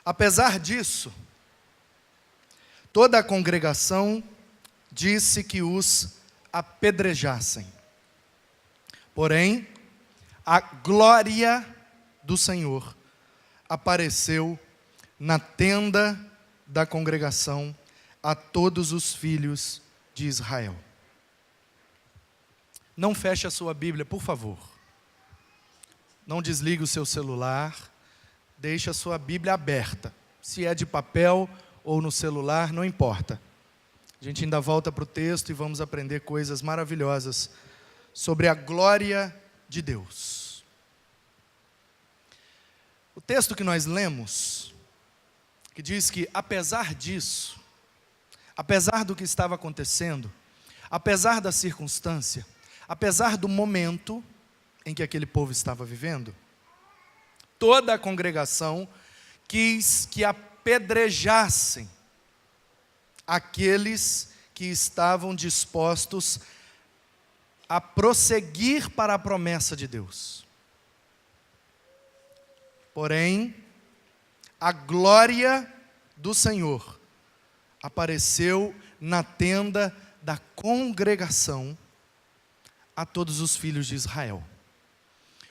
Apesar disso, toda a congregação disse que os apedrejassem. Porém, a glória do Senhor apareceu na tenda da congregação a todos os filhos de Israel. Não feche a sua Bíblia, por favor. Não desligue o seu celular. Deixe a sua Bíblia aberta. Se é de papel ou no celular, não importa. A gente ainda volta para o texto e vamos aprender coisas maravilhosas sobre a glória de Deus. O texto que nós lemos, que diz que apesar disso, apesar do que estava acontecendo, apesar da circunstância, apesar do momento em que aquele povo estava vivendo, toda a congregação quis que apedrejassem aqueles que estavam dispostos a prosseguir para a promessa de Deus. Porém, a glória do Senhor apareceu na tenda da congregação a todos os filhos de Israel.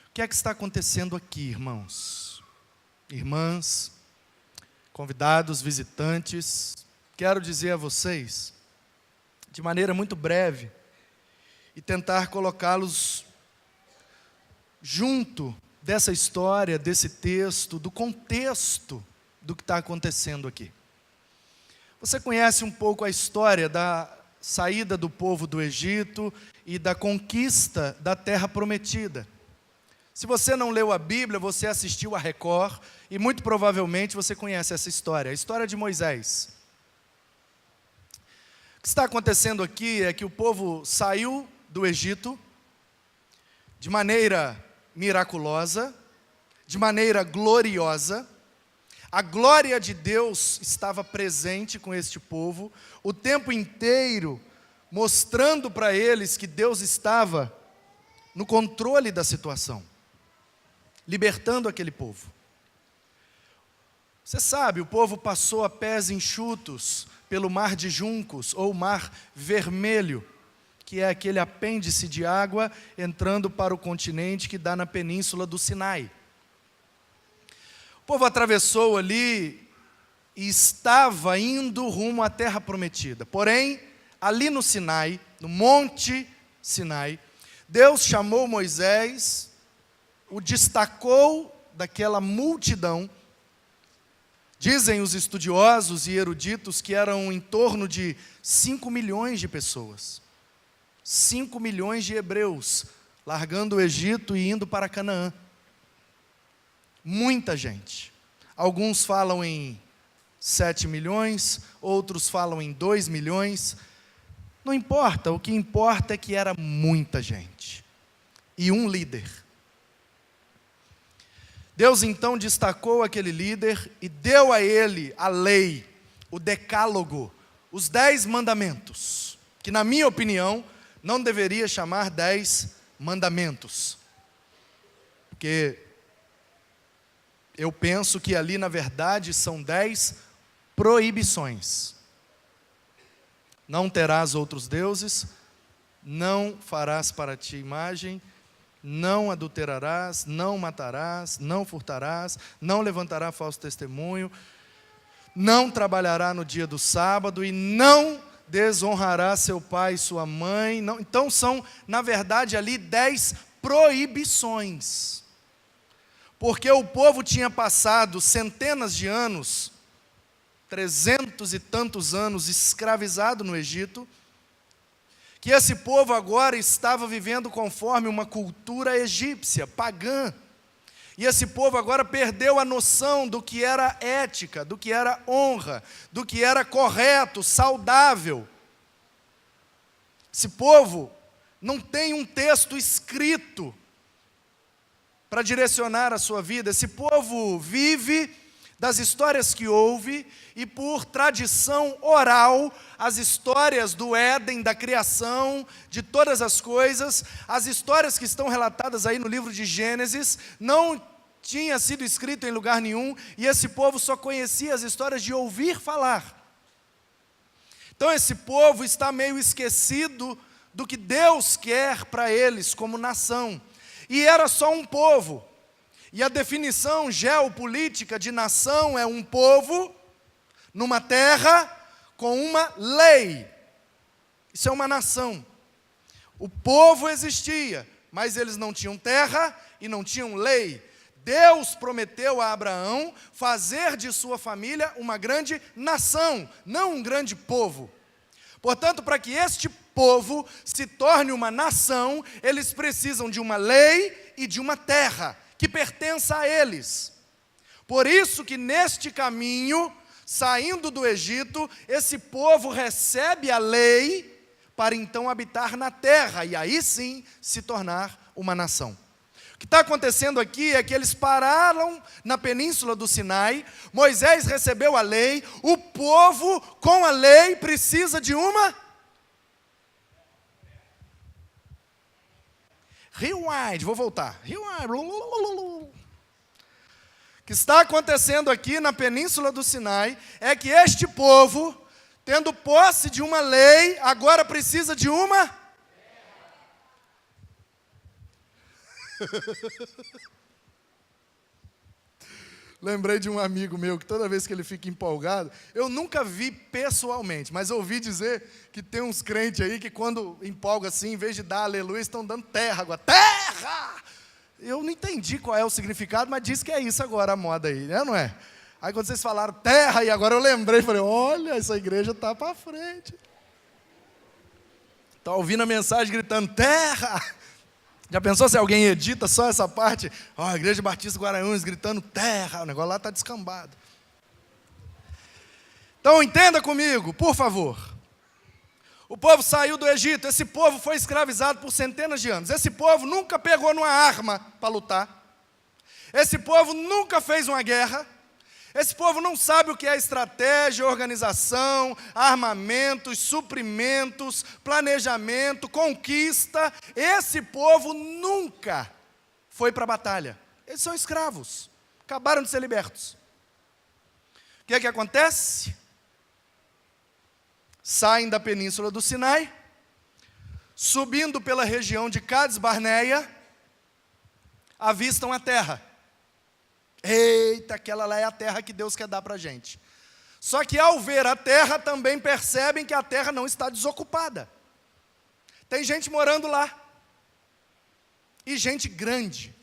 O que é que está acontecendo aqui, irmãos? Irmãs, convidados, visitantes, quero dizer a vocês, de maneira muito breve, e tentar colocá-los junto dessa história, desse texto, do contexto do que está acontecendo aqui. Você conhece um pouco a história da saída do povo do Egito e da conquista da terra prometida. Se você não leu a Bíblia, você assistiu a Record e muito provavelmente você conhece essa história, a história de Moisés. O que está acontecendo aqui é que o povo saiu do Egito de maneira miraculosa, de maneira gloriosa. A glória de Deus estava presente com este povo o tempo inteiro, mostrando para eles que Deus estava no controle da situação, libertando aquele povo. Você sabe, o povo passou a pés enxutos pelo mar de juncos, ou mar vermelho, que é aquele apêndice de água entrando para o continente que dá na península do Sinai. O povo atravessou ali e estava indo rumo à terra prometida. Porém, ali no Sinai, no monte Sinai, Deus chamou Moisés, o destacou daquela multidão. Dizem os estudiosos e eruditos que eram em torno de 5 milhões de pessoas. 5 milhões de hebreus, largando o Egito e indo para Canaã. Muita gente. Alguns falam em 7 milhões, outros falam em 2 milhões. Não importa, o que importa é que era muita gente. E um líder. Deus então destacou aquele líder e deu a ele a lei, o decálogo, os 10 mandamentos, que na minha opinião não deveria chamar 10 mandamentos, porque eu penso que ali na verdade são 10 proibições. Não terás outros deuses, não farás para ti imagem, não adulterarás, não matarás, não furtarás, não levantará falso testemunho, não trabalhará no dia do sábado e não desonrará seu pai e sua mãe. Não. Então são, na verdade, ali 10 proibições. Porque o povo tinha passado centenas de anos, 300 e tantos anos, escravizado no Egito, que esse povo agora estava vivendo conforme uma cultura egípcia, pagã. E esse povo agora perdeu a noção do que era ética, do que era honra, do que era correto, saudável. Esse povo não tem um texto escrito para direcionar a sua vida. Esse povo vive das histórias que houve e por tradição oral, as histórias do Éden, da criação, de todas as coisas, as histórias que estão relatadas aí no livro de Gênesis, não tinha sido escrito em lugar nenhum, e esse povo só conhecia as histórias de ouvir falar. Então esse povo está meio esquecido do que Deus quer para eles como nação. E era só um povo. E a definição geopolítica de nação é um povo numa terra com uma lei. Isso é uma nação. O povo existia, mas eles não tinham terra e não tinham lei. Deus prometeu a Abraão fazer de sua família uma grande nação, não um grande povo. Portanto, para que este povo se torne uma nação, eles precisam de uma lei e de uma terra que pertença a eles. Por isso que neste caminho, saindo do Egito, esse povo recebe a lei para então habitar na terra e aí sim se tornar uma nação. O que está acontecendo aqui é que eles pararam na península do Sinai, Moisés recebeu a lei, o povo com a lei precisa de uma rewind, vou voltar. Rewind. O que está acontecendo aqui na península do Sinai é que este povo, tendo posse de uma lei, agora precisa de uma Lembrei de um amigo meu que toda vez que ele fica empolgado, eu nunca vi pessoalmente, mas ouvi dizer que tem uns crentes aí que quando empolga assim, em vez de dar aleluia, estão dando terra agora. Terra! Eu não entendi qual é o significado, mas diz que é isso agora a moda aí, né, não é? Aí quando vocês falaram terra, e agora eu lembrei, falei, olha, essa igreja está para frente. Está ouvindo a mensagem gritando, terra! Já pensou se alguém edita só essa parte? Ó, a Igreja Batista Guaranhuns gritando terra, o negócio lá está descambado. Então entenda comigo, por favor. O povo saiu do Egito, esse povo foi escravizado por centenas de anos. Esse povo nunca pegou numa arma para lutar. Esse povo nunca fez uma guerra. Esse povo não sabe o que é estratégia, organização, armamentos, suprimentos, planejamento, conquista. Esse povo nunca foi para a batalha. Eles são escravos, acabaram de ser libertos. O que é que acontece? Saem da península do Sinai, subindo pela região de Cades Barneia, avistam a terra. Eita, aquela lá é a terra que Deus quer dar para a gente. Só que ao ver a terra, também percebem que a terra não está desocupada. Tem gente morando lá. E gente grande.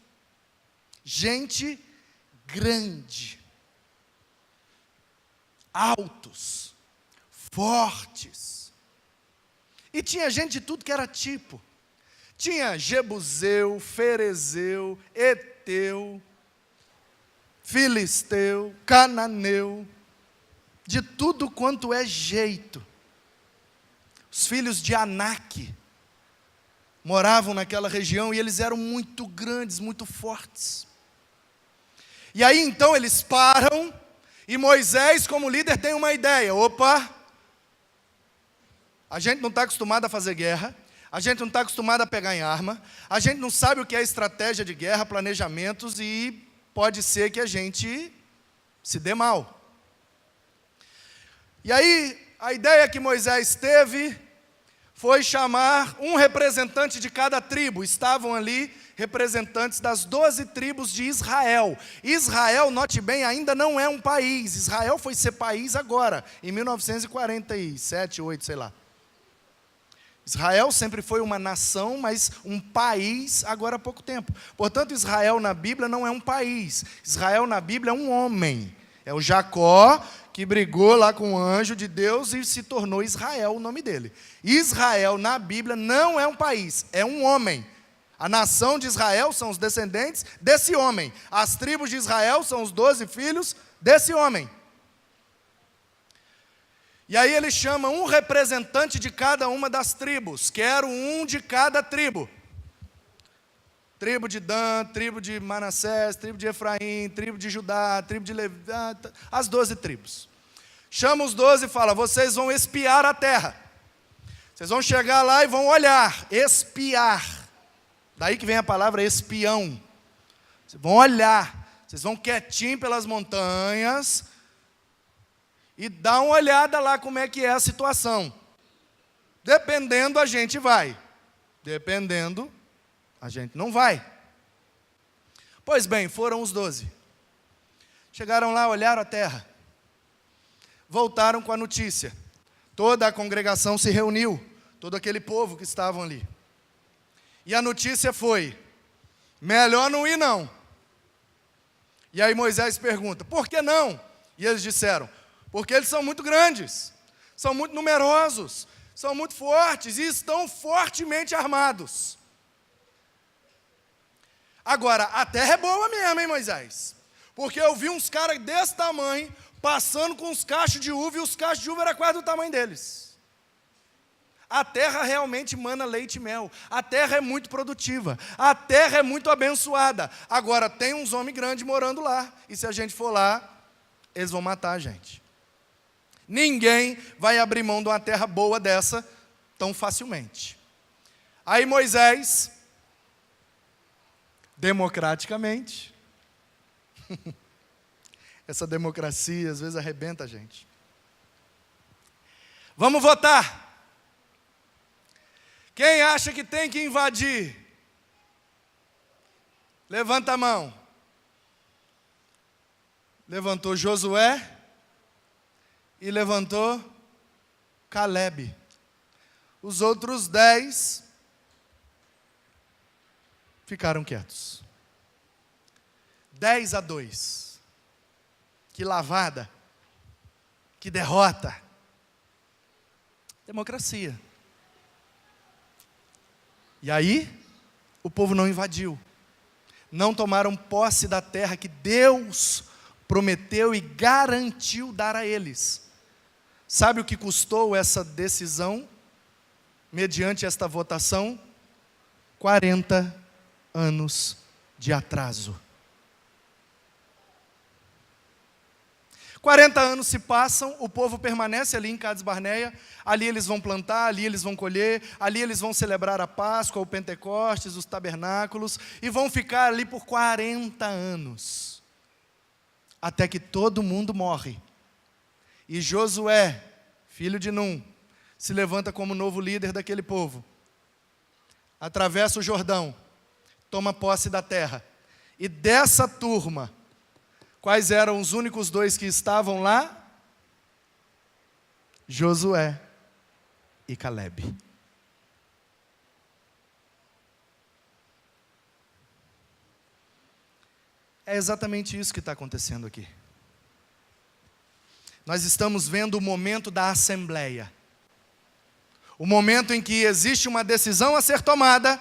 Gente grande. Altos. Fortes. E tinha gente de tudo que era tipo. Tinha Jebuseu, Ferezeu, Eteu, Filisteu, Cananeu, de tudo quanto é jeito. Os filhos de Anak moravam naquela região e eles eram muito grandes, muito fortes. E aí então eles param e Moisés, como líder, tem uma ideia. Opa, a gente não está acostumado a fazer guerra, a gente não está acostumado a pegar em arma, a gente não sabe o que é estratégia de guerra, planejamentos e pode ser que a gente se dê mal. E aí, a ideia que Moisés teve foi chamar um representante de cada tribo. Estavam ali representantes das 12 tribos de Israel. Israel, note bem, ainda não é um país. Israel foi ser país agora, em 1947, 8, sei lá. Israel sempre foi uma nação, mas um país agora há pouco tempo. Portanto, Israel na Bíblia não é um país. Israel na Bíblia é um homem. É o Jacó que brigou lá com o anjo de Deus e se tornou Israel o nome dele. Israel na Bíblia não é um país, é um homem. A nação de Israel são os descendentes desse homem. As tribos de Israel são os 12 filhos desse homem. E aí ele chama um representante de cada uma das tribos. Quero um de cada tribo. tribo de Dan, tribo de Manassés, tribo de Efraim, tribo de Judá, tribo de Levi, as 12 tribos. Chama os 12 e fala: vocês vão espiar a terra. Vocês vão chegar lá e vão olhar, espiar. Daí que vem a palavra espião. Vocês vão olhar, vocês vão quietinho pelas montanhas e dar uma olhada lá como é que é a situação. Dependendo, a gente vai. Dependendo, a gente não vai. Pois bem, foram os 12. Chegaram lá, olharam a terra. Voltaram com a notícia. Toda a congregação se reuniu, todo aquele povo que estavam ali. E a notícia foi: melhor não ir não. E aí Moisés pergunta: por que não? E eles disseram: porque eles são muito grandes, são muito numerosos, são muito fortes e estão fortemente armados. Agora, a terra é boa mesmo, hein, Moisés? Porque eu vi uns caras desse tamanho passando com os cachos de uva, e os cachos de uva eram quase do tamanho deles. A terra realmente mana leite e mel. A terra é muito produtiva. A terra é muito abençoada. Agora, tem uns homens grandes morando lá. E se a gente for lá, eles vão matar a gente. Ninguém vai abrir mão de uma terra boa dessa tão facilmente. Aí Moisés, democraticamente, essa democracia às vezes arrebenta a gente. Vamos votar. Quem acha que tem que invadir? Levanta a mão. Levantou Josué e levantou Calebe. Os outros 10 ficaram quietos. 10-2. Que lavada, que derrota. Democracia. E aí, o povo não invadiu. Não tomaram posse da terra que Deus prometeu e garantiu dar a eles. Sabe o que custou essa decisão, mediante esta votação? 40 anos de atraso. 40 anos se passam, o povo permanece ali em Cades Barneia, ali eles vão plantar, ali eles vão colher, ali eles vão celebrar a Páscoa, o Pentecostes, os tabernáculos, e vão ficar ali por 40 anos, até que todo mundo morre. E Josué, filho de Num, se levanta como novo líder daquele povo, atravessa o Jordão, toma posse da terra, e dessa turma, quais eram os únicos 2 que estavam lá? Josué e Calebe. É exatamente isso que está acontecendo aqui. Nós estamos vendo o momento da assembleia. O momento em que existe uma decisão a ser tomada,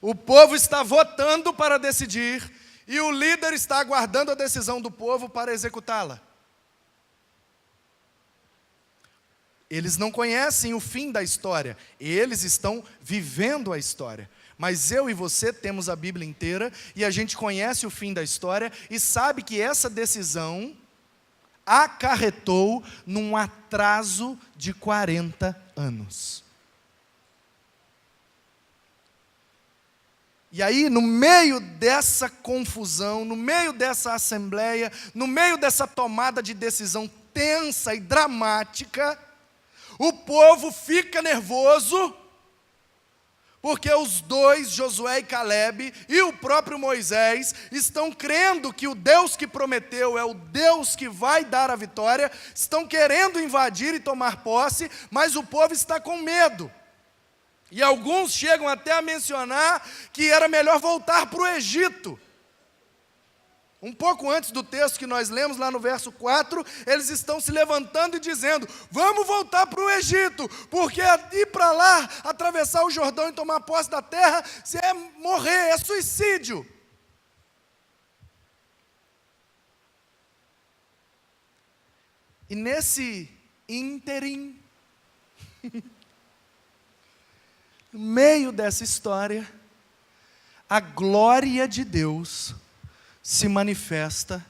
o povo está votando para decidir, e o líder está aguardando a decisão do povo para executá-la. Eles não conhecem o fim da história, eles estão vivendo a história. Mas eu e você temos a Bíblia inteira, e a gente conhece o fim da história, e sabe que essa decisão acarretou num atraso de 40 anos. E aí, no meio dessa confusão, no meio dessa assembleia, no meio dessa tomada de decisão tensa e dramática, o povo fica nervoso, porque os 2, Josué e Calebe, e o próprio Moisés, estão crendo que o Deus que prometeu é o Deus que vai dar a vitória, estão querendo invadir e tomar posse, mas o povo está com medo. E alguns chegam até a mencionar que era melhor voltar para o Egito. Um pouco antes do texto que nós lemos, lá no verso 4, eles estão se levantando e dizendo: vamos voltar para o Egito, porque ir para lá, atravessar o Jordão e tomar posse da terra, é morrer, é suicídio. E nesse ínterim, no meio dessa história, a glória de Deus se manifesta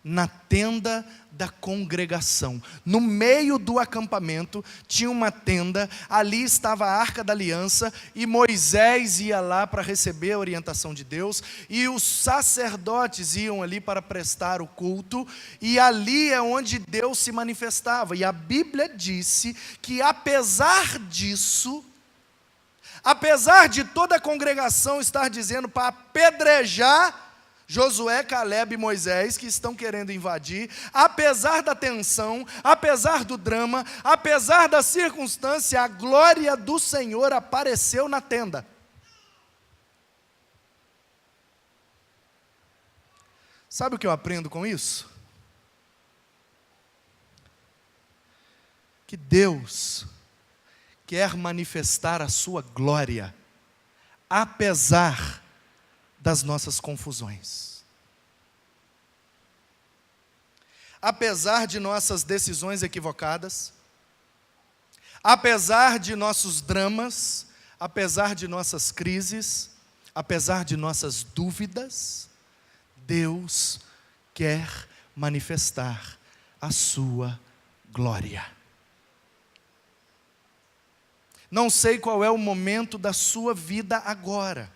na tenda da congregação. No meio do acampamento tinha uma tenda, ali estava a Arca da Aliança, e Moisés ia lá para receber a orientação de Deus, e os sacerdotes iam ali para prestar o culto, e ali é onde Deus se manifestava. E a Bíblia disse que apesar disso, apesar de toda a congregação estar dizendo para apedrejar Josué, Calebe e Moisés, que estão querendo invadir, apesar da tensão, apesar do drama, apesar da circunstância, a glória do Senhor apareceu na tenda. Sabe o que eu aprendo com isso? Que Deus quer manifestar a sua glória, apesar das nossas confusões. Apesar de nossas decisões equivocadas, apesar de nossos dramas, apesar de nossas crises, apesar de nossas dúvidas, Deus quer manifestar a sua glória. Não sei qual é o momento da sua vida agora.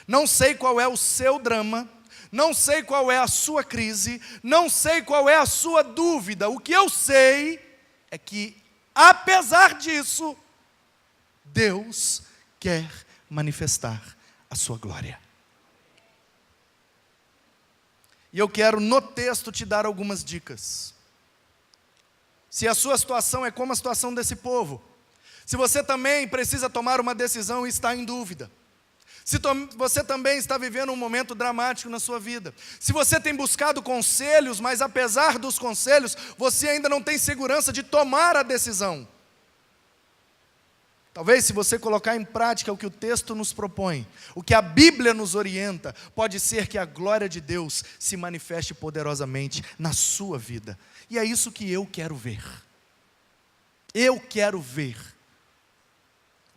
Não sei qual é o seu drama, não sei qual é a sua crise, não sei qual é a sua dúvida. O que eu sei é que, apesar disso, Deus quer manifestar a sua glória. E eu quero no texto te dar algumas dicas. Se a sua situação é como a situação desse povo, se você também precisa tomar uma decisão e está em dúvida, se você também está vivendo um momento dramático na sua vida, se você tem buscado conselhos, mas apesar dos conselhos, você ainda não tem segurança de tomar a decisão. Talvez, se você colocar em prática o que o texto nos propõe, o que a Bíblia nos orienta, pode ser que a glória de Deus se manifeste poderosamente na sua vida. E é isso que eu quero ver. Eu quero ver.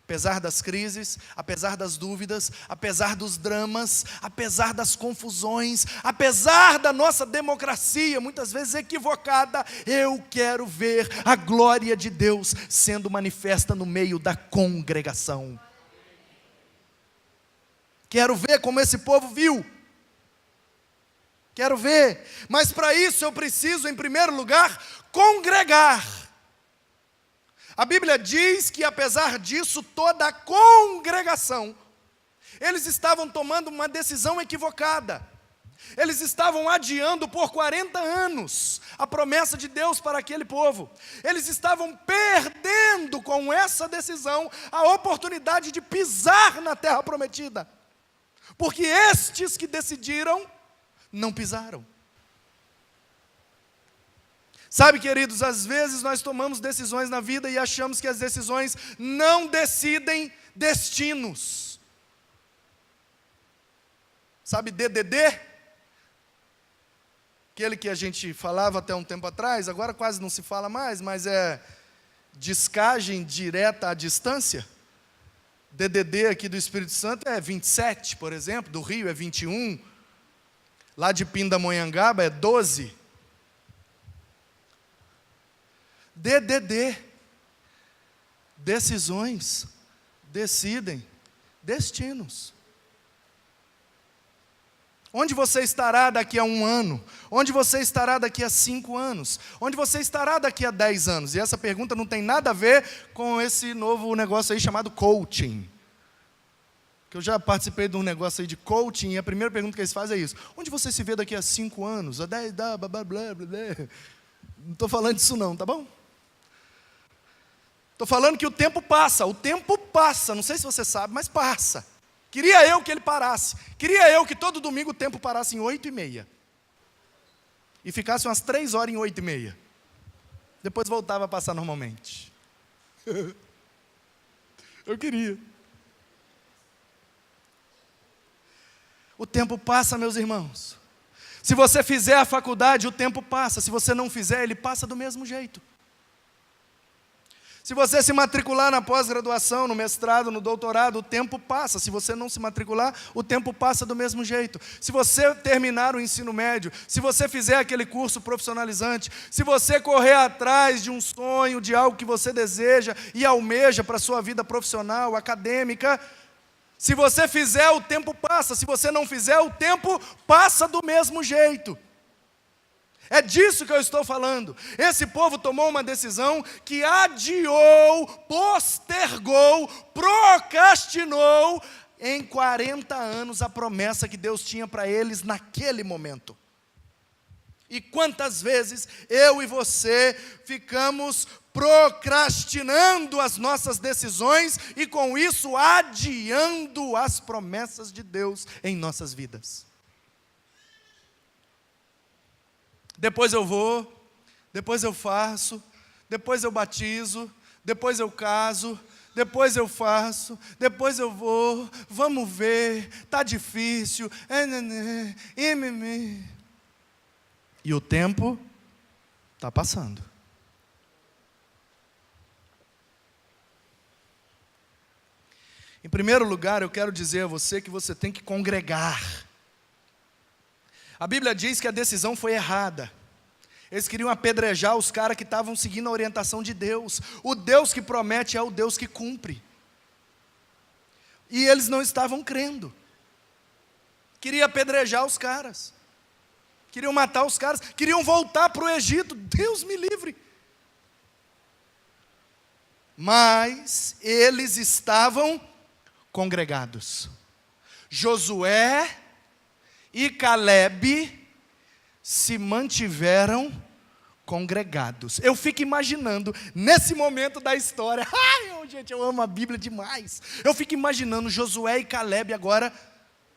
Apesar das crises, apesar das dúvidas, apesar dos dramas, apesar das confusões, apesar da nossa democracia, muitas vezes equivocada, eu quero ver a glória de Deus sendo manifesta no meio da congregação. Quero ver como esse povo viu. Quero ver. Mas para isso eu preciso, em primeiro lugar, congregar. A Bíblia diz que, apesar disso, toda a congregação, eles estavam tomando uma decisão equivocada. Eles estavam adiando por 40 anos a promessa de Deus para aquele povo. Eles estavam perdendo com essa decisão a oportunidade de pisar na terra prometida. Porque estes que decidiram, não pisaram. Sabe, queridos, às vezes nós tomamos decisões na vida e achamos que as decisões não decidem destinos. Sabe DDD? Aquele que a gente falava até um tempo atrás, agora quase não se fala mais, mas é descagem direta à distância. DDD aqui do Espírito Santo é 27, por exemplo, do Rio é 21, lá de Pindamonhangaba é 12. DDD, decisões decidem destinos. Onde você estará daqui a 1 ano? Onde você estará daqui a 5 anos? Onde você estará daqui a 10 anos? E essa pergunta não tem nada a ver com esse novo negócio aí chamado coaching. Que eu já participei de um negócio aí de coaching, e a primeira pergunta que eles fazem é isso: onde você se vê daqui a 5 anos? A 10, blá, blá, blá, blá, blá. Não estou falando disso não, tá bom? Estou falando que o tempo passa, não sei se você sabe, mas passa. Queria eu que ele parasse, queria eu que todo domingo o tempo parasse em 8h30. E ficasse umas 3 horas em 8h30. Depois voltava a passar normalmente. Eu queria. O tempo passa, meus irmãos. Se você fizer a faculdade, o tempo passa. Se você não fizer, ele passa do mesmo jeito. Se você se matricular na pós-graduação, no mestrado, no doutorado, o tempo passa. Se você não se matricular, o tempo passa do mesmo jeito. Se você terminar o ensino médio, se você fizer aquele curso profissionalizante, se você correr atrás de um sonho, de algo que você deseja e almeja para a sua vida profissional, acadêmica, se você fizer, o tempo passa. Se você não fizer, o tempo passa do mesmo jeito. É disso que eu estou falando. Esse povo tomou uma decisão que adiou, postergou, procrastinou em 40 anos a promessa que Deus tinha para eles naquele momento. E quantas vezes eu e você ficamos procrastinando as nossas decisões e com isso adiando as promessas de Deus em nossas vidas. Depois eu vou, depois eu faço, depois eu batizo, depois eu caso, depois eu faço, depois eu vou, vamos ver, está difícil, e o tempo está passando. Em primeiro lugar, eu quero dizer a você que você tem que congregar. A Bíblia diz que a decisão foi errada. Eles queriam apedrejar os caras que estavam seguindo a orientação de Deus. O Deus que promete é o Deus que cumpre. E eles não estavam crendo. Queriam apedrejar os caras. Queriam matar os caras. Queriam voltar para o Egito. Deus me livre. Mas eles estavam congregados. Josué e Calebe se mantiveram congregados. Eu fico imaginando, nesse momento da história, gente, eu amo a Bíblia demais. Eu fico imaginando Josué e Calebe agora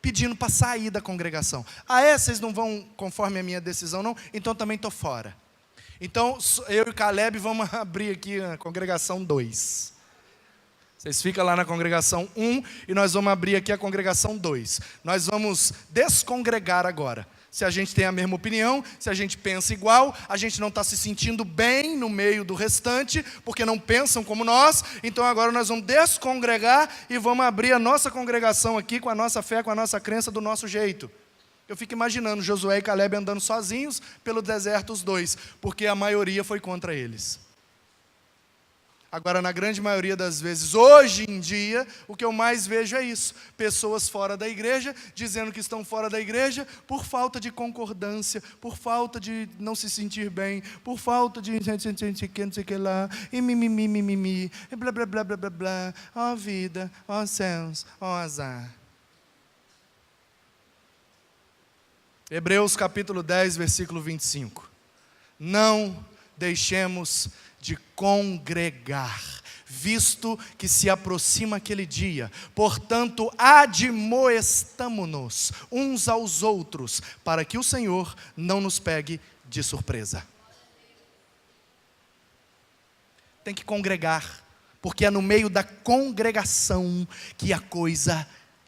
pedindo para sair da congregação. Vocês não vão conforme a minha decisão não? Então também estou fora. Então eu e Calebe vamos abrir aqui a congregação 2. Vocês ficam lá na congregação 1 e nós vamos abrir aqui a congregação 2. Nós vamos descongregar agora. Se a gente tem a mesma opinião, se a gente pensa igual, a gente não está se sentindo bem no meio do restante, porque não pensam como nós, então agora nós vamos descongregar e vamos abrir a nossa congregação aqui com a nossa fé, com a nossa crença do nosso jeito. Eu fico imaginando Josué e Calebe andando sozinhos pelo deserto os dois, porque a maioria foi contra eles. Agora, na grande maioria das vezes, hoje em dia, o que eu mais vejo é isso. Pessoas fora da igreja, dizendo que estão fora da igreja por falta de concordância, por falta de não se sentir bem, por falta de não sei o que lá, e mimimi, e blá blá blá blá blá blá, ó vida, ó céus, ó azar. Hebreus capítulo 10, versículo 25. Não deixemos de congregar, visto que se aproxima aquele dia. Portanto, admoestamo-nos uns aos outros, para que o Senhor não nos pegue de surpresa. Tem que congregar, porque é no meio da congregação que a coisa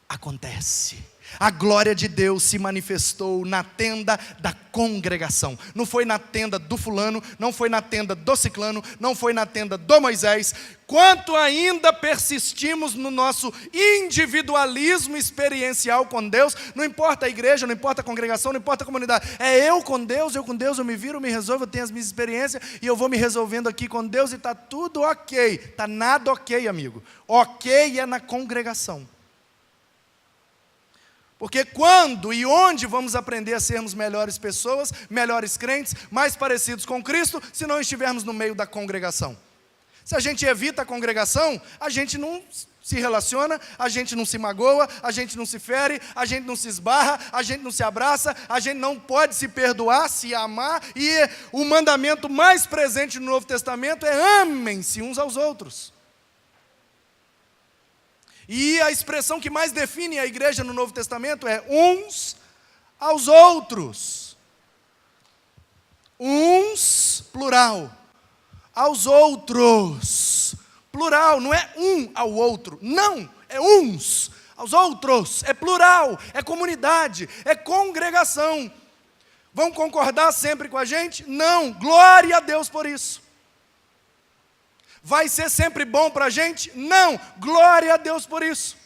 acontece. A glória de Deus se manifestou na tenda da congregação. Não foi na tenda do fulano, não foi na tenda do ciclano, não foi na tenda do Moisés. Quanto ainda persistimos no nosso individualismo experiencial com Deus, não importa a igreja, não importa a congregação, não importa a comunidade. É eu com Deus, eu me viro, me resolvo, eu tenho as minhas experiências e eu vou me resolvendo aqui com Deus e está tudo ok. Está nada ok, amigo. Ok é na congregação. Porque quando e onde vamos aprender a sermos melhores pessoas, melhores crentes, mais parecidos com Cristo, se não estivermos no meio da congregação? Se a gente evita a congregação, a gente não se relaciona, a gente não se magoa, a gente não se fere, a gente não se esbarra, a gente não se abraça, a gente não pode se perdoar, se amar, e o mandamento mais presente no Novo Testamento é amem-se uns aos outros. E a expressão que mais define a igreja no Novo Testamento é uns aos outros. Uns, plural. Aos outros. Plural, não é um ao outro. Não, é uns aos outros. É plural, é comunidade, é congregação. Vão concordar sempre com a gente? Não, glória a Deus por isso. Vai ser sempre bom para a gente? Não, glória a Deus por isso.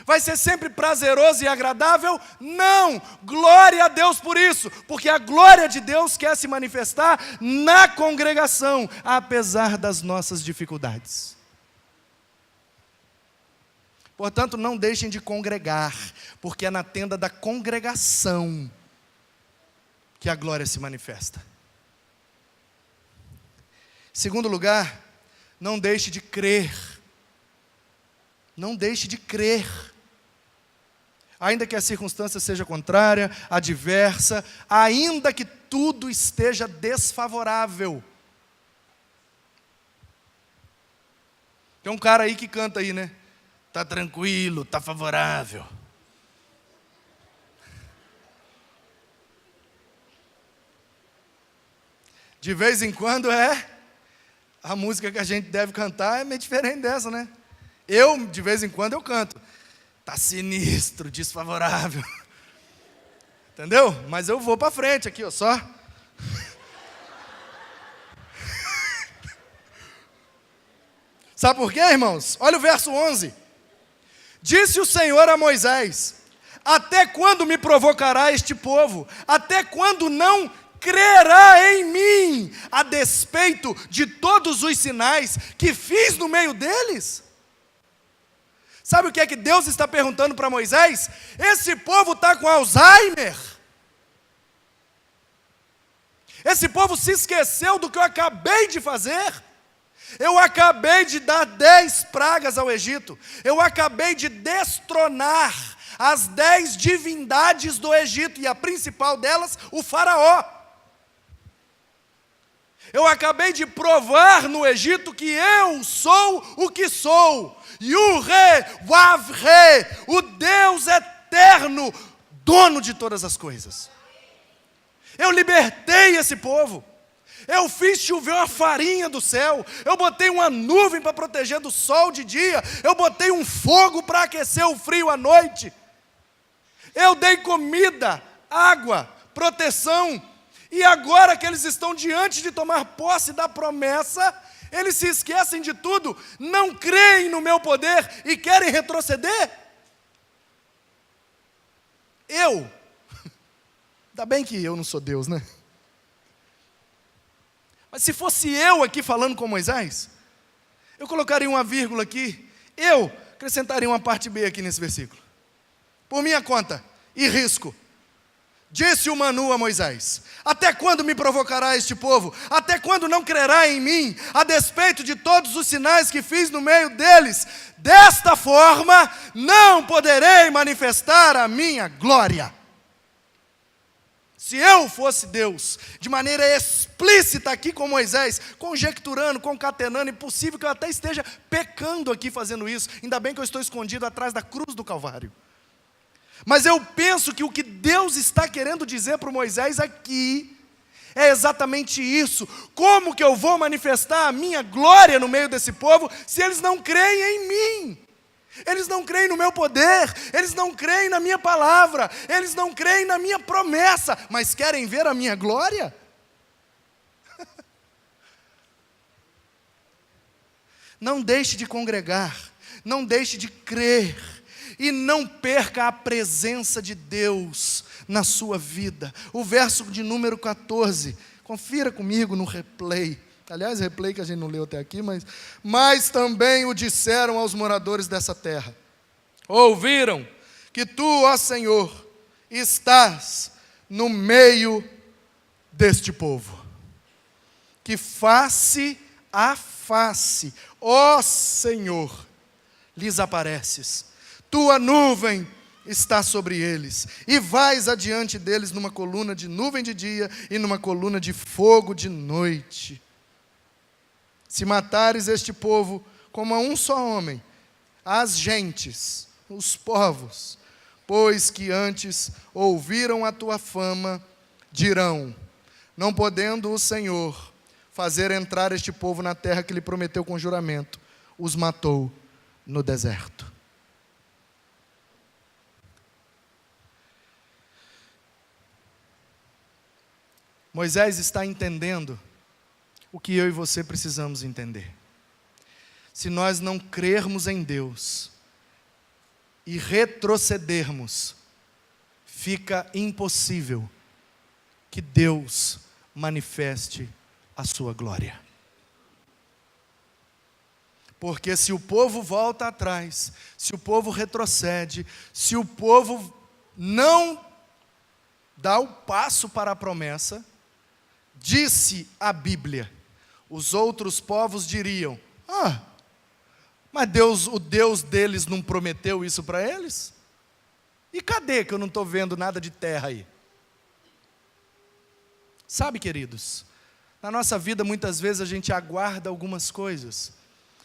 Vai ser sempre prazeroso e agradável? Não, glória a Deus por isso, porque a glória de Deus quer se manifestar na congregação, apesar das nossas dificuldades. Portanto, não deixem de congregar, porque é na tenda da congregação que a glória se manifesta. Segundo lugar, não deixe de crer. Não deixe de crer. Ainda que a circunstância seja contrária, adversa, ainda que tudo esteja desfavorável. Tem um cara aí que canta aí, né? Tá tranquilo, tá favorável. De vez em quando a música que a gente deve cantar é meio diferente dessa, né? Eu, de vez em quando, eu canto. Tá sinistro, desfavorável. Entendeu? Mas eu vou para frente aqui, ó, só. Sabe por quê, irmãos? Olha o verso 11. Disse o Senhor a Moisés: até quando me provocará este povo? Até quando não crerá em mim, a despeito de todos os sinais que fiz no meio deles? Sabe o que é que Deus está perguntando para Moisés? Esse povo está com Alzheimer. Esse povo se esqueceu do que eu acabei de fazer. Eu acabei de dar 10 pragas ao Egito. Eu acabei de destronar as 10 divindades do Egito, e a principal delas, o faraó. Eu acabei de provar no Egito que eu sou o que sou. Yuré, Wavre, o Deus eterno, dono de todas as coisas. Eu libertei esse povo. Eu fiz chover uma farinha do céu. Eu botei uma nuvem para proteger do sol de dia. Eu botei um fogo para aquecer o frio à noite. Eu dei comida, água, proteção. E agora que eles estão diante de tomar posse da promessa, eles se esquecem de tudo, não creem no meu poder e querem retroceder? Ainda bem que eu não sou Deus, né? Mas se fosse eu aqui falando com Moisés, eu colocaria uma vírgula aqui, eu acrescentaria uma parte B aqui nesse versículo. Por minha conta e risco. Disse o Manu a Moisés: até quando me provocará este povo? Até quando não crerá em mim, a despeito de todos os sinais que fiz no meio deles? Desta forma, não poderei manifestar a minha glória. Se eu fosse Deus, de maneira explícita aqui com Moisés, conjecturando, concatenando, é possível que eu até esteja pecando aqui fazendo isso. Ainda bem que eu estou escondido atrás da cruz do Calvário. Mas eu penso que o que Deus está querendo dizer para o Moisés aqui é exatamente isso. Como que eu vou manifestar a minha glória no meio desse povo se eles não creem em mim? Eles não creem no meu poder, eles não creem na minha palavra, eles não creem na minha promessa, mas querem ver a minha glória? Não deixe de congregar, não deixe de crer, e não perca a presença de Deus na sua vida. O verso de número 14, confira comigo no replay. Aliás, replay que a gente não leu até aqui, mas também o disseram aos moradores dessa terra. Ouviram que tu, ó Senhor, estás no meio deste povo, que face a face, ó Senhor, lhes apareces. Tua nuvem está sobre eles, e vais adiante deles numa coluna de nuvem de dia e numa coluna de fogo de noite. Se matares este povo como a um só homem, as gentes, os povos, pois que antes ouviram a tua fama, dirão: não podendo o Senhor fazer entrar este povo na terra que lhe prometeu com juramento, os matou no deserto. Moisés está entendendo o que eu e você precisamos entender. se nós não crermos em Deus e retrocedermos, fica impossível que Deus manifeste a sua glória. Porque se o povo volta atrás, se o povo retrocede, se o povo não dá o passo para a promessa, disse a Bíblia, os outros povos diriam: mas Deus, o Deus deles não prometeu isso para eles? E cadê que eu não estou vendo nada de terra aí? Sabe, queridos, na nossa vida muitas vezes a gente aguarda algumas coisas,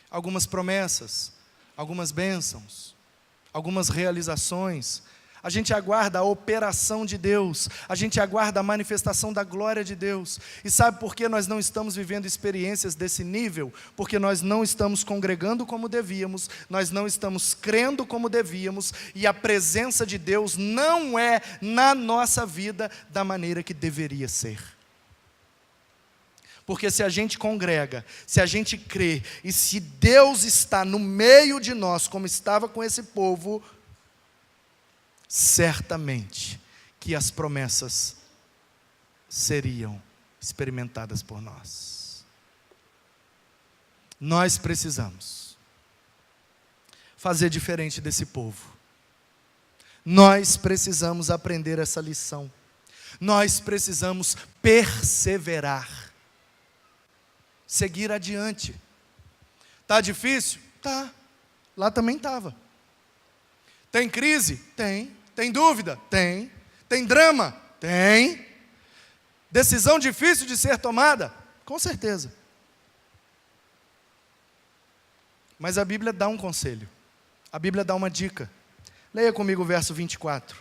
algumas promessas, algumas bênçãos, algumas realizações. A gente aguarda a operação de Deus, a gente aguarda a manifestação da glória de Deus. E sabe por que nós não estamos vivendo experiências desse nível? Porque nós não estamos congregando como devíamos, nós não estamos crendo como devíamos, e a presença de Deus não é na nossa vida da maneira que deveria ser. Porque se a gente congrega, se a gente crê, e se Deus está no meio de nós, como estava com esse povo, certamente que as promessas seriam experimentadas por nós. Nós precisamos fazer diferente desse povo. Nós precisamos aprender essa lição. Nós precisamos perseverar. Seguir adiante. Está difícil? Tá. Lá também estava. Tem crise? Tem. Tem dúvida? Tem. Tem drama? Tem. Decisão difícil de ser tomada? Com certeza. Mas a Bíblia dá um conselho. A Bíblia dá uma dica. Leia comigo o verso 24.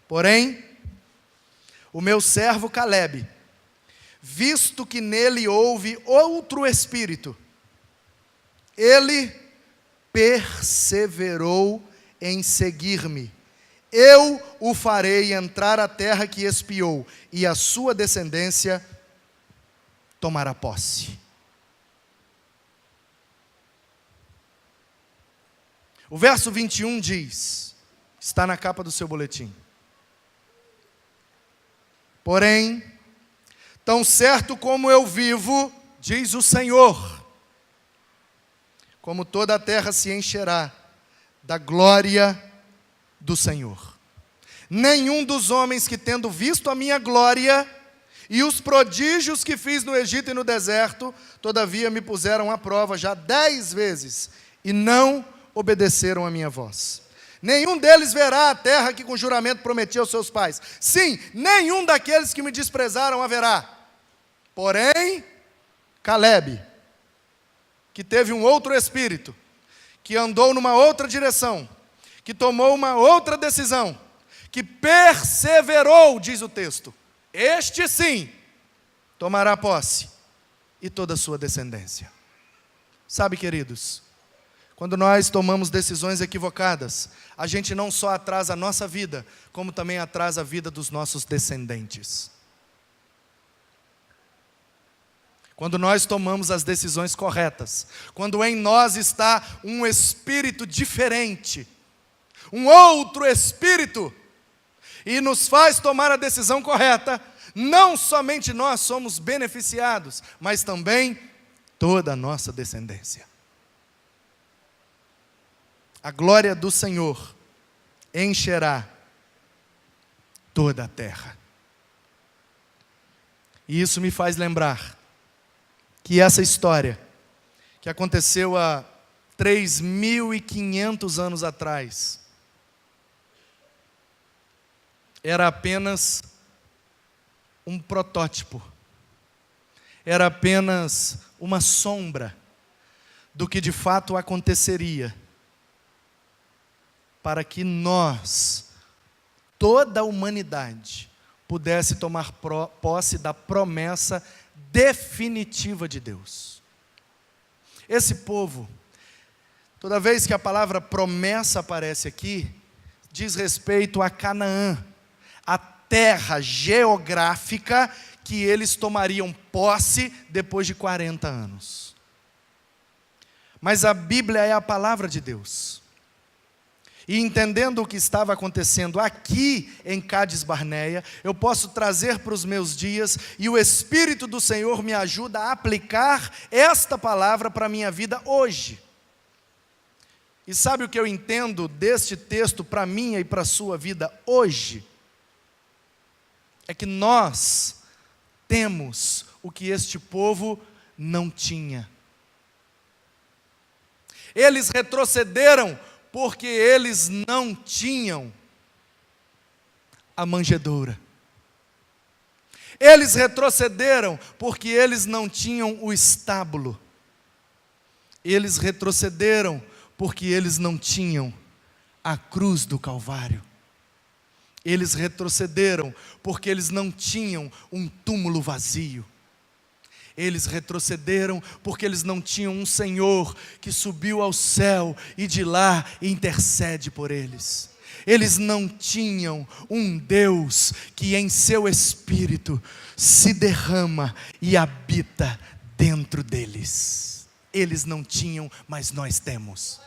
Porém, o meu servo Calebe, visto que nele houve outro espírito, ele perseverou em seguir-me. Eu o farei entrar à terra que espiou, e a sua descendência tomará posse. O verso 21 diz, está na capa do seu boletim: porém, tão certo como eu vivo, diz o Senhor, como toda a terra se encherá da glória do Senhor. Nenhum dos homens que, tendo visto a minha glória e os prodígios que fiz no Egito e no deserto, todavia me puseram à prova já 10 vezes, e não obedeceram a minha voz. Nenhum deles verá a terra que com juramento prometi aos seus pais. Sim, nenhum daqueles que me desprezaram haverá. Porém, Calebe, que teve um outro espírito, que andou numa outra direção, que tomou uma outra decisão, que perseverou, diz o texto, este sim tomará posse, e toda a sua descendência. Sabe, queridos, quando nós tomamos decisões equivocadas, a gente não só atrasa a nossa vida, como também atrasa a vida dos nossos descendentes. Quando nós tomamos as decisões corretas, quando em nós está um espírito diferente, um outro espírito, e nos faz tomar a decisão correta, não somente nós somos beneficiados, mas também toda a nossa descendência. A glória do Senhor encherá toda a terra. E isso me faz lembrar que essa história, que aconteceu há 3.500 anos atrás, era apenas um protótipo, era apenas uma sombra do que de fato aconteceria, para que nós, toda a humanidade, pudesse tomar posse da promessa definitiva de Deus. Esse povo, toda vez que a palavra promessa aparece aqui, diz respeito a Canaã, a terra geográfica que eles tomariam posse depois de 40 anos. Mas a Bíblia é a palavra de Deus. E entendendo o que estava acontecendo aqui em Cádiz Barneia, eu posso trazer para os meus dias, e o Espírito do Senhor me ajuda a aplicar esta palavra para a minha vida hoje. E sabe o que eu entendo deste texto para a minha e para a sua vida hoje? É que nós temos o que este povo não tinha. Eles retrocederam porque eles não tinham a manjedoura. Eles retrocederam porque eles não tinham o estábulo. Eles retrocederam porque eles não tinham a cruz do Calvário. Eles retrocederam porque eles não tinham um túmulo vazio. Eles retrocederam porque eles não tinham um Senhor que subiu ao céu e de lá intercede por eles. Eles não tinham um Deus que em seu espírito se derrama e habita dentro deles. Eles não tinham, mas nós temos.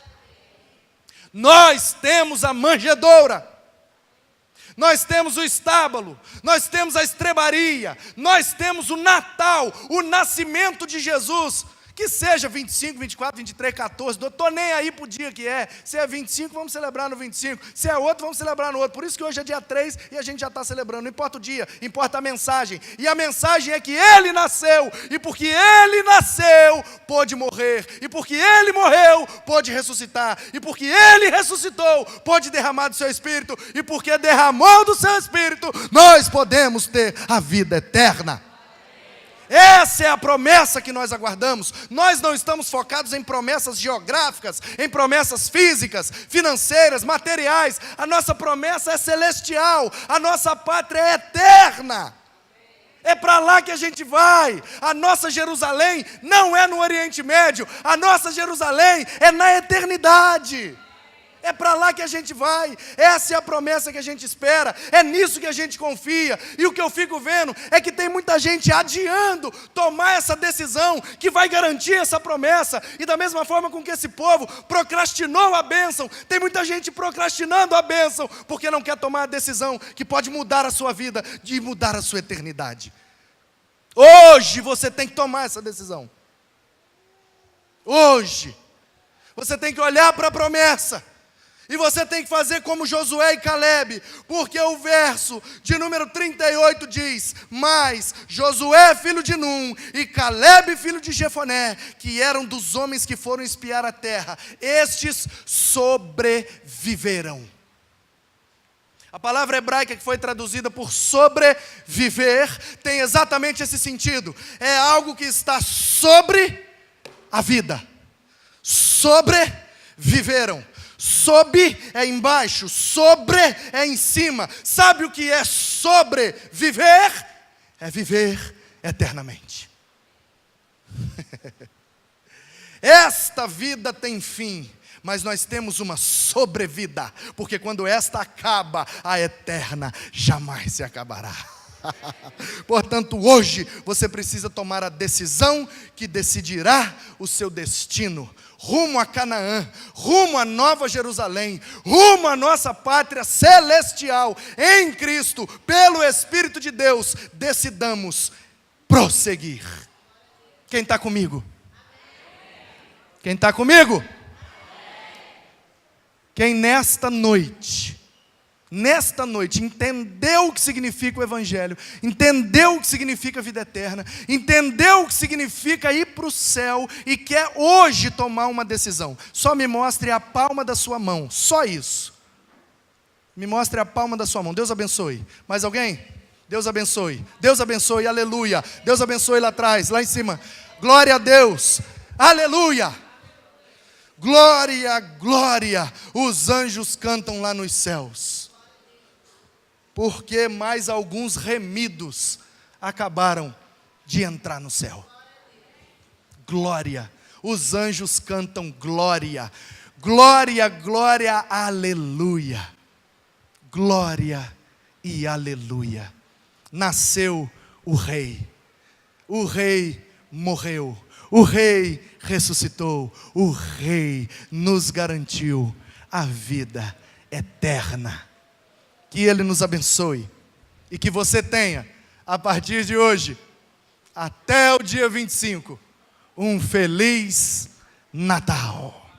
Nós temos a manjedoura. Nós temos o estábulo, nós temos a estrebaria, nós temos o Natal, o nascimento de Jesus. Que seja 25, 24, 23, 14, não estou nem aí para o dia que é. Se é 25, vamos celebrar no 25. Se é outro, vamos celebrar no outro. Por isso que hoje é dia 3 e a gente já está celebrando. Não importa o dia, importa a mensagem. E a mensagem é que Ele nasceu. E porque Ele nasceu, pôde morrer. E porque Ele morreu, pôde ressuscitar. E porque Ele ressuscitou, pôde derramar do seu Espírito. E porque derramou do seu Espírito, nós podemos ter a vida eterna. Essa é a promessa que nós aguardamos. Nós não estamos focados em promessas geográficas, em promessas físicas, financeiras, materiais. A nossa promessa é celestial, a nossa pátria é eterna. É para lá que a gente vai. A nossa Jerusalém não é no Oriente Médio, a nossa Jerusalém é na eternidade. É para lá que a gente vai, essa é a promessa que a gente espera, é nisso que a gente confia. E o que eu fico vendo é que tem muita gente adiando tomar essa decisão que vai garantir essa promessa. E da mesma forma com que esse povo procrastinou a bênção, tem muita gente procrastinando a bênção, porque não quer tomar a decisão que pode mudar a sua vida, de mudar a sua eternidade. Hoje você tem que tomar essa decisão. Hoje você tem que olhar para a promessa. E você tem que fazer como Josué e Calebe, porque o verso de número 38 diz: mas Josué filho de Num e Calebe filho de Jefoné, que eram dos homens que foram espiar a terra, estes sobreviveram. A palavra hebraica que foi traduzida por sobreviver tem exatamente esse sentido. É algo que está sobre a vida. Sobreviveram. Sob é embaixo, sobre é em cima. Sabe o que é sobreviver? É viver eternamente. Esta vida tem fim, mas nós temos uma sobrevida, porque quando esta acaba, a eterna jamais se acabará. Portanto, hoje você precisa tomar a decisão que decidirá o seu destino, rumo a Canaã, rumo a Nova Jerusalém, rumo à nossa pátria celestial, em Cristo, pelo Espírito de Deus, decidamos prosseguir. Quem está comigo? Quem está comigo? Quem nesta noite, entendeu o que significa o Evangelho, entendeu o que significa a vida eterna, entendeu o que significa ir para o céu e quer hoje tomar uma decisão, só me mostre a palma da sua mão, só isso. Me mostre a palma da sua mão. Deus abençoe. Mais alguém? Deus abençoe. Deus abençoe, aleluia. Deus abençoe lá atrás, lá em cima. Glória a Deus, aleluia. Glória, glória. Os anjos cantam lá nos céus, porque mais alguns remidos acabaram de entrar no céu. Glória, os anjos cantam glória, glória, glória, aleluia, glória e aleluia. Nasceu o Rei. O Rei morreu, o Rei ressuscitou, o Rei nos garantiu a vida eterna. Que Ele nos abençoe e que você tenha, a partir de hoje, até o dia 25, um feliz Natal.